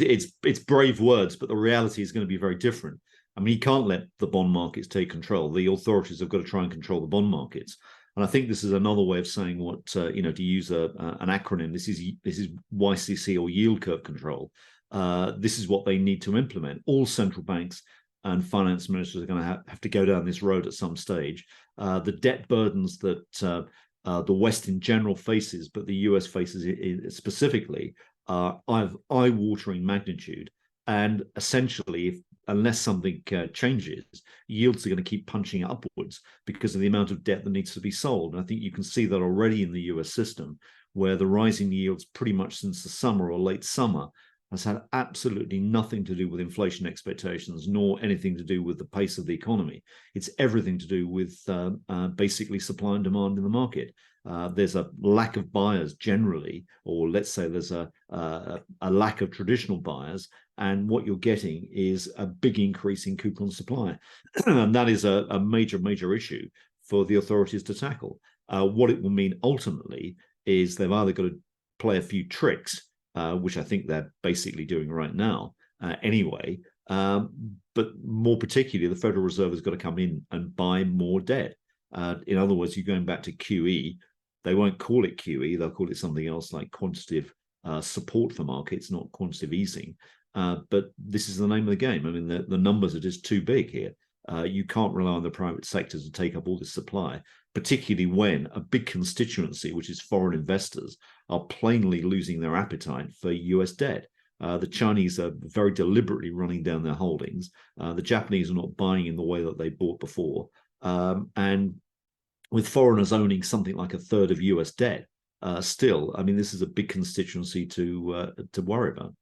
it's brave words, but the reality is going to be very different. I mean, he can't let the bond markets take control. The authorities have got to try and control the bond markets. And I think this is another way of saying what, to use an acronym, this is YCC, or yield curve control. This is what they need to implement. All central banks and finance ministers are going to have to go down this road at some stage. The debt burdens that the West in general faces, but the US faces specifically, are of eye-watering magnitude. And essentially, unless something changes, yields are going to keep punching upwards because of the amount of debt that needs to be sold. And I think you can see that already in the US system, where the rising yields pretty much since the summer or late summer has had absolutely nothing to do with inflation expectations, nor anything to do with the pace of the economy. It's everything to do with basically supply and demand in the market. There's a lack of buyers generally, or let's say there's a lack of traditional buyers, and what you're getting is a big increase in coupon supply. And that is a major issue for the authorities to tackle. What it will mean ultimately is they've either got to play a few tricks, which I think they're basically doing right now anyway, but more particularly, the Federal Reserve has got to come in and buy more debt. In other words, you're going back to QE. They won't call it QE. They'll call it something else like quantitative support for markets, not quantitative easing. But this is the name of the game. I mean, the numbers are just too big here. You can't rely on the private sector to take up all this supply, particularly when a big constituency, which is foreign investors, are plainly losing their appetite for US debt. The Chinese are very deliberately running down their holdings. The Japanese are not buying in the way that they bought before. And with foreigners owning something like a third of US debt, still, I mean, this is a big constituency to worry about.